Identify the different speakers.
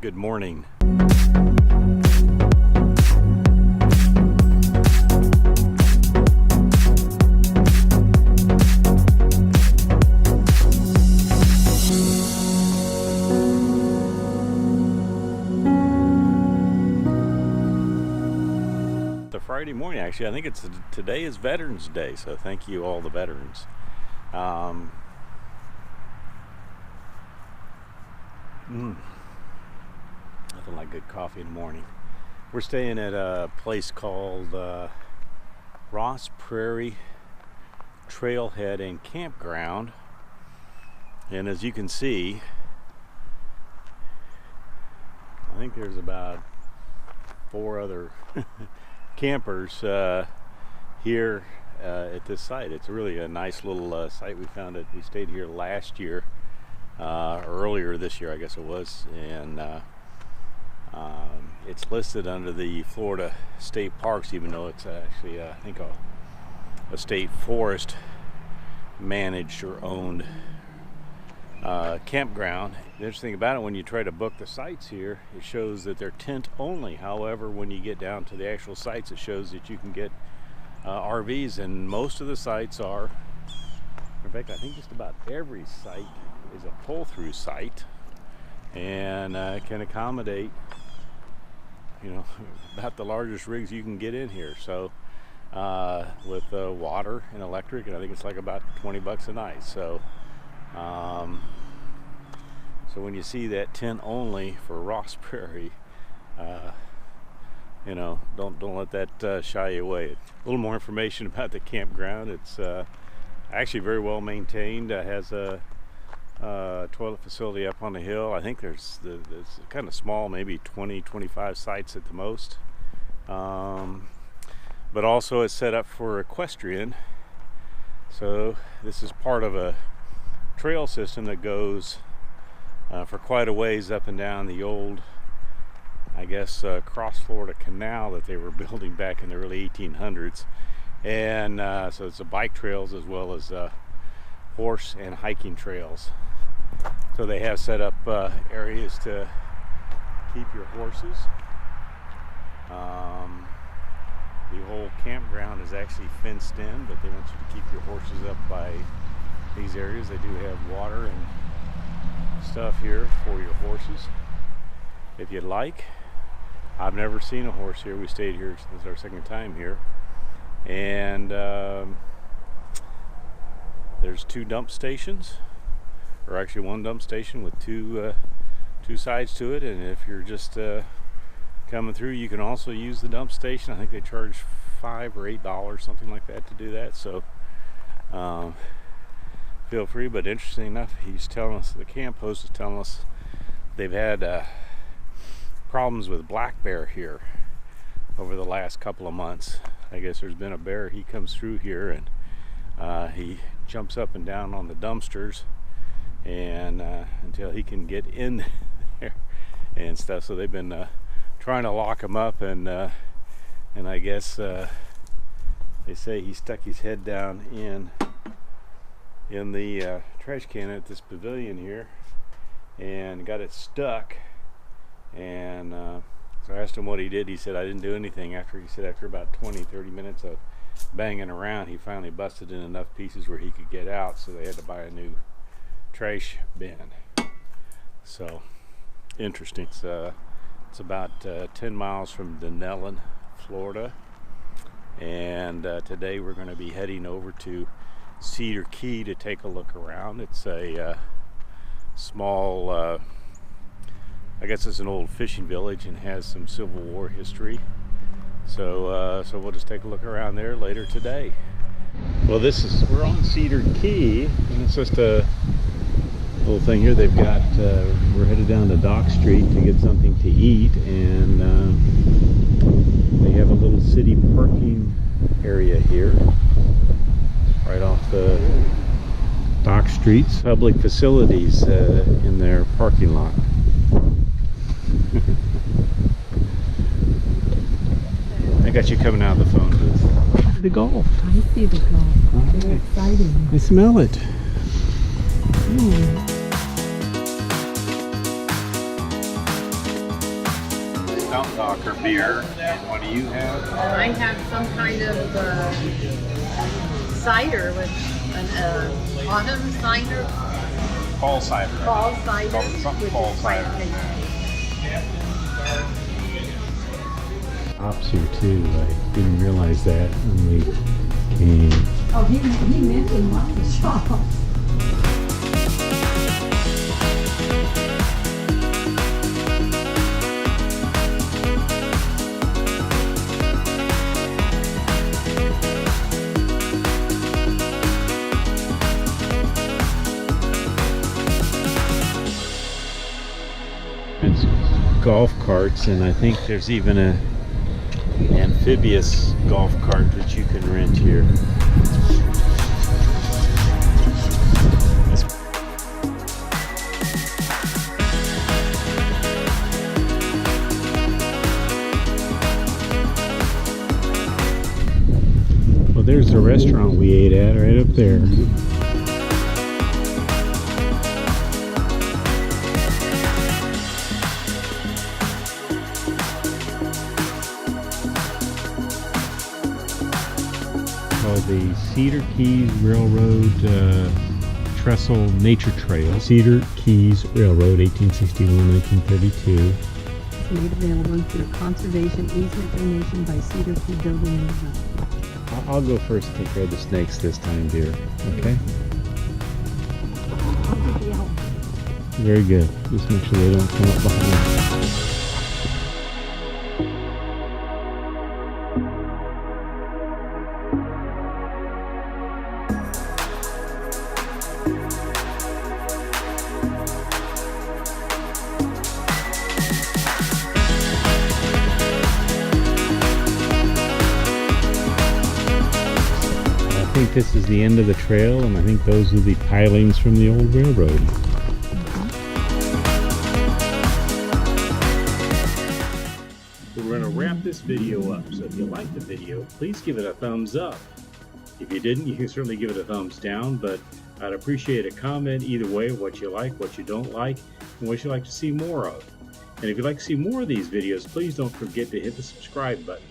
Speaker 1: Good morning. It's a Friday morning, actually. I think today is Veterans Day, so thank you all the veterans. Nothing like good coffee in the morning. We're staying at a place called Ross Prairie Trailhead and Campground, and as you can see, I think there's about 4 other campers here at this site. It's really a nice little site. We found it. We stayed here last year, earlier this year, I guess it was, and it's listed under the Florida State Parks, even though it's actually, I think, a state forest managed or owned campground. The interesting thing about it, when you try to book the sites here, it shows that they're tent only. However, when you get down to the actual sites, it shows that you can get RVs, and most of the sites are, in fact, I think just about every site is a pull-through site, and can accommodate, about the largest rigs you can get in here. So with water and electric, and I think it's like about $20 a night. So so when you see that tent only for Ross Prairie, don't let that shy you away. A little more information about the campground. It's actually very well maintained. It has a toilet facility up on the hill. I think there's kind of small, maybe 20-25 sites at the most, but also it's set up for equestrian. So this is part of a trail system that goes for quite a ways up and down the old, I guess, cross Florida canal that they were building back in the early 1800s, and so it's bike trails as well as horse and hiking trails. So they have set up areas to keep your horses. The whole campground is actually fenced in, but they want you to keep your horses up by these areas. They do have water and stuff here for your horses if you'd like. I've never seen a horse here. We stayed here, this is our second time here, and there's 2 dump stations, or actually 1 dump station with two sides to it. And if you're just coming through, you can also use the dump station. I think they charge $5 or $8, something like that, to do that. So feel free. But interesting enough, he's telling us, the camp host is telling us, they've had problems with black bear here over the last couple of months. I guess there's been a bear. He comes through here and he jumps up and down on the dumpsters, and until he can get in there and stuff. So they've been trying to lock him up, and I guess they say he stuck his head down in the trash can at this pavilion here and got it stuck. And so I asked him what he did. He said, I didn't do anything. After about 20-30 minutes of banging around, he finally busted in enough pieces where he could get out, so they had to buy a new trash bin. So interesting. It's about 10 miles from Dunnellon, Florida, and today we're going to be heading over to Cedar Key to take a look around. It's a small, I guess it's an old fishing village and has some Civil War history. So we'll just take a look around there later today. Well, we're on Cedar Key, and it's just a little thing here. They've got, we're headed down to Dock Street to get something to eat, and they have a little city parking area here, right off the Dock Street's public facilities in their parking lot. I got you coming out of the phone booth. The golf.
Speaker 2: I see the golf. Very exciting.
Speaker 1: I smell it. Mountain Talker beer. And what do you have?
Speaker 3: I have some kind of cider with an autumn cider.
Speaker 1: Fall cider.
Speaker 3: Fall cider.
Speaker 1: Called something fall cider.
Speaker 4: Hops here too. I didn't realize that when we came.
Speaker 2: Oh, he mentioned one of the shops.
Speaker 4: It's golf carts, and I think there's even a amphibious golf cart that you can rent here. Well, there's the restaurant we ate at right up there. The Cedar Keys Railroad Trestle Nature Trail. Cedar Keys Railroad, 1861-1932.
Speaker 2: It's made available through conservation easement donation by Cedar Key Building and Development.
Speaker 4: I'll go first and take care of the snakes this time, dear. Okay?
Speaker 2: I'll give you help.
Speaker 4: Very good. Just make sure they don't come up behind. I think this is the end of the trail, and I think those are the pilings from the old railroad. We're going to wrap this video up, so if you liked the video, please give it a thumbs up. If you didn't, you can certainly give it a thumbs down, but I'd appreciate a comment either way, what you like, what you don't like, and what you'd like to see more of. And if you'd like to see more of these videos, please don't forget to hit the subscribe button.